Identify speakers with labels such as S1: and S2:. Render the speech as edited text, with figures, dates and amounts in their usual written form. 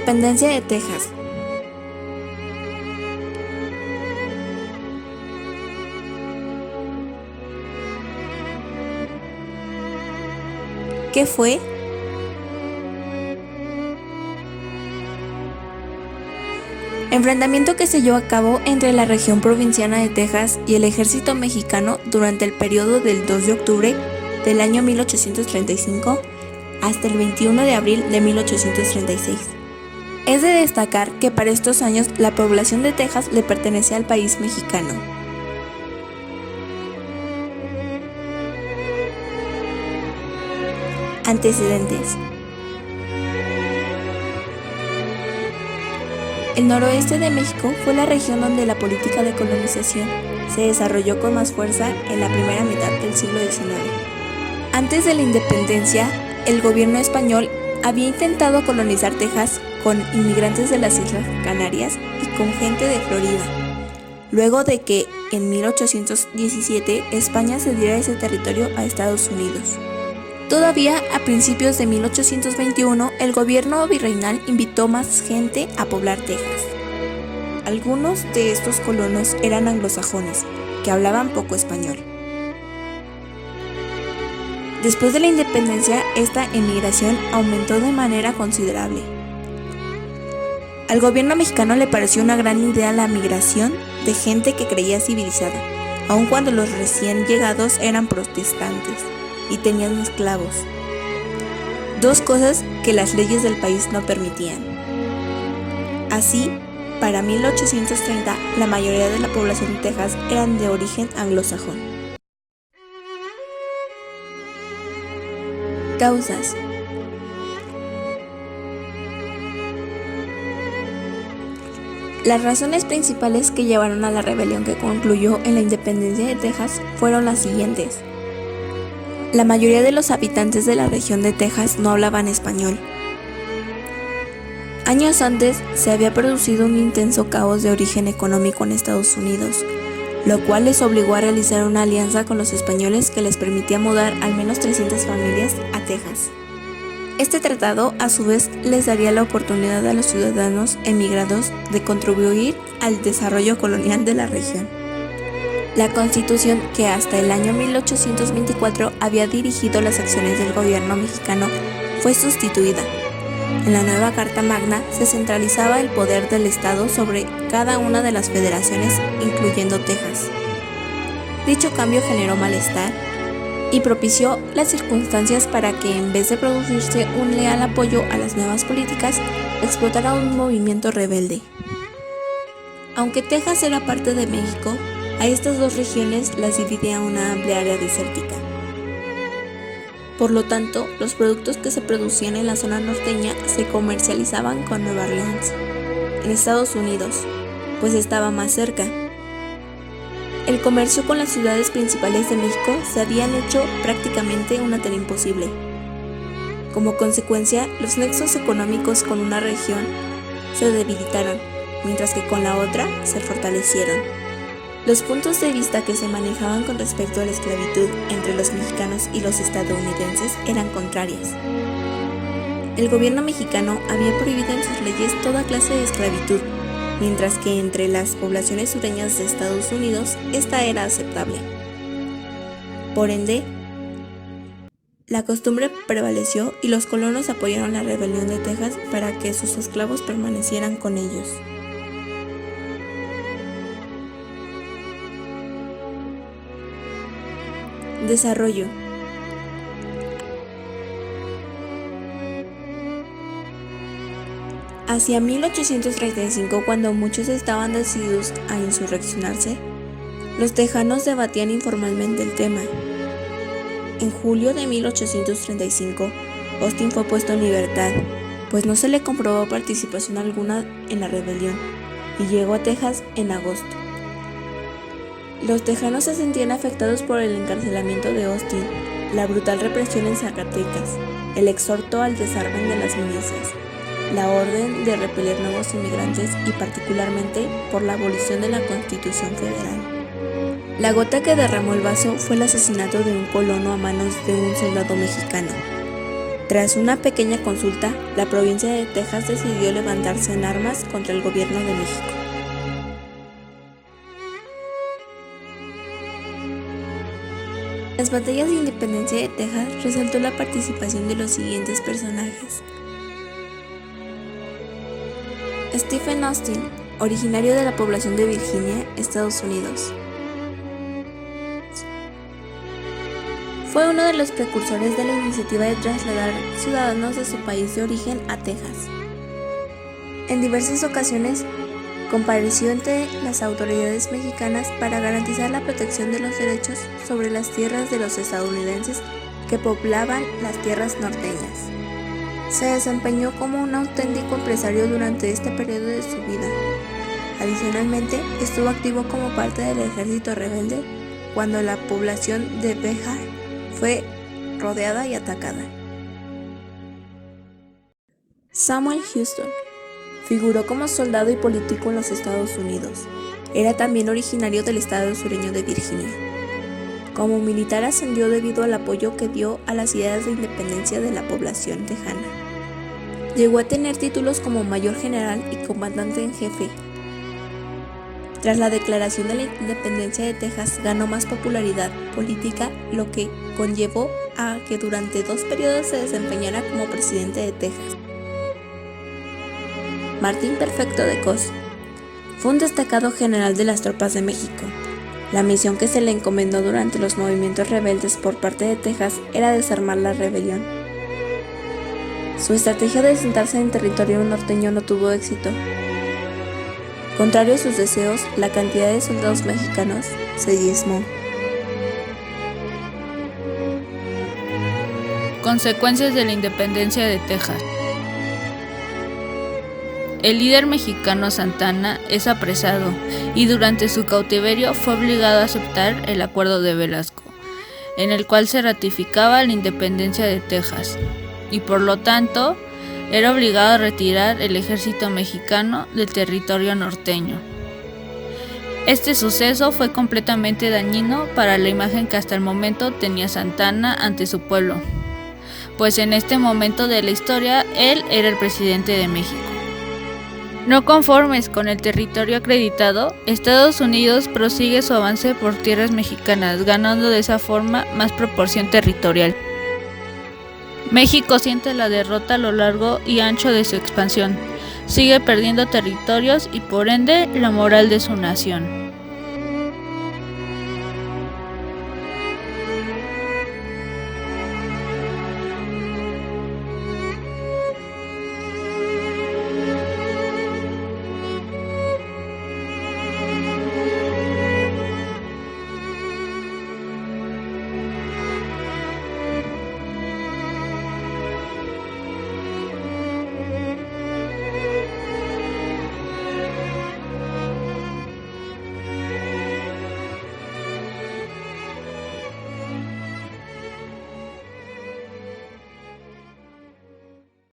S1: Independencia de Texas. ¿Qué fue? Enfrentamiento que se llevó a cabo entre la región provinciana de Texas y el ejército mexicano durante el periodo del 2 de octubre del año 1835 hasta el 21 de abril de 1836. Es de destacar que para estos años la población de Texas le pertenecía al país mexicano. Antecedentes. El noroeste de México fue la región donde la política de colonización se desarrolló con más fuerza en la primera mitad del siglo XIX. Antes de la independencia, el gobierno español había intentado colonizar Texas con inmigrantes de las Islas Canarias y con gente de Florida, luego de que en 1817 España cediera ese territorio a Estados Unidos. Todavía a principios de 1821, el gobierno virreinal invitó más gente a poblar Texas. Algunos de estos colonos eran anglosajones, que hablaban poco español. Después de la independencia, esta emigración aumentó de manera considerable. Al gobierno mexicano le pareció una gran idea la migración de gente que creía civilizada, aun cuando los recién llegados eran protestantes y tenían esclavos, dos cosas que las leyes del país no permitían. Así, para 1830, la mayoría de la población de Texas eran de origen anglosajón. Causas. Las razones principales que llevaron a la rebelión que concluyó en la independencia de Texas fueron las siguientes. La mayoría de los habitantes de la región de Texas no hablaban español. Años antes se había producido un intenso caos de origen económico en Estados Unidos, lo cual les obligó a realizar una alianza con los españoles que les permitía mudar al menos 300 familias a Texas. Este tratado, a su vez, les daría la oportunidad a los ciudadanos emigrados de contribuir al desarrollo colonial de la región. La Constitución, que hasta el año 1824 había dirigido las acciones del gobierno mexicano, fue sustituida. En la nueva Carta Magna se centralizaba el poder del Estado sobre cada una de las federaciones, incluyendo Texas. Dicho cambio generó malestar y propició las circunstancias para que, en vez de producirse un leal apoyo a las nuevas políticas, explotara un movimiento rebelde. Aunque Texas era parte de México, a estas dos regiones las dividía una amplia área desértica. Por lo tanto, los productos que se producían en la zona norteña se comercializaban con Nueva Orleans, en Estados Unidos, pues estaba más cerca. El comercio con las ciudades principales de México se habían hecho prácticamente una tarea imposible. Como consecuencia, los nexos económicos con una región se debilitaron, mientras que con la otra se fortalecieron. Los puntos de vista que se manejaban con respecto a la esclavitud entre los mexicanos y los estadounidenses eran contrarias. El gobierno mexicano había prohibido en sus leyes toda clase de esclavitud, mientras que entre las poblaciones sureñas de Estados Unidos esta era aceptable. Por ende, la costumbre prevaleció y los colonos apoyaron la rebelión de Texas para que sus esclavos permanecieran con ellos. Desarrollo. Hacia 1835, cuando muchos estaban decididos a insurreccionarse, los tejanos debatían informalmente el tema. En julio de 1835, Austin fue puesto en libertad, pues no se le comprobó participación alguna en la rebelión, y llegó a Texas en agosto. Los tejanos se sentían afectados por el encarcelamiento de Austin, la brutal represión en Zacatecas, el exhorto al desarme de las milicias, la orden de repeler nuevos inmigrantes y particularmente por la abolición de la Constitución Federal. La gota que derramó el vaso fue el asesinato de un colono a manos de un soldado mexicano. Tras una pequeña consulta, la provincia de Texas decidió levantarse en armas contra el gobierno de México. En las batallas de independencia de Texas resaltó la participación de los siguientes personajes. Stephen Austin, originario de la población de Virginia, Estados Unidos. Fue uno de los precursores de la iniciativa de trasladar ciudadanos de su país de origen a Texas. En diversas ocasiones, compareció ante las autoridades mexicanas para garantizar la protección de los derechos sobre las tierras de los estadounidenses que poblaban las tierras norteñas. Se desempeñó como un auténtico empresario durante este periodo de su vida. Adicionalmente, estuvo activo como parte del ejército rebelde cuando la población de Behar fue rodeada y atacada. Samuel Houston figuró como soldado y político en los Estados Unidos. Era también originario del estado sureño de Virginia. Como militar ascendió debido al apoyo que dio a las ideas de independencia de la población tejana. Llegó a tener títulos como mayor general y comandante en jefe. Tras la declaración de la independencia de Texas, ganó más popularidad política, lo que conllevó a que durante 2 periodos se desempeñara como presidente de Texas. Martín Perfecto de Cos fue un destacado general de las tropas de México. La misión que se le encomendó durante los movimientos rebeldes por parte de Texas era desarmar la rebelión. Su estrategia de sentarse en territorio norteño no tuvo éxito. Contrario a sus deseos, la cantidad de soldados mexicanos se diezmó.
S2: Consecuencias de la independencia de Texas. El líder mexicano Santa Anna es apresado y durante su cautiverio fue obligado a aceptar el Acuerdo de Velasco, en el cual se ratificaba la independencia de Texas, y por lo tanto era obligado a retirar el ejército mexicano del territorio norteño. Este suceso fue completamente dañino para la imagen que hasta el momento tenía Santa Anna ante su pueblo, pues en este momento de la historia él era el presidente de México. No conformes con el territorio acreditado, Estados Unidos prosigue su avance por tierras mexicanas, ganando de esa forma más proporción territorial. México siente la derrota a lo largo y ancho de su expansión, sigue perdiendo territorios y por ende la moral de su nación.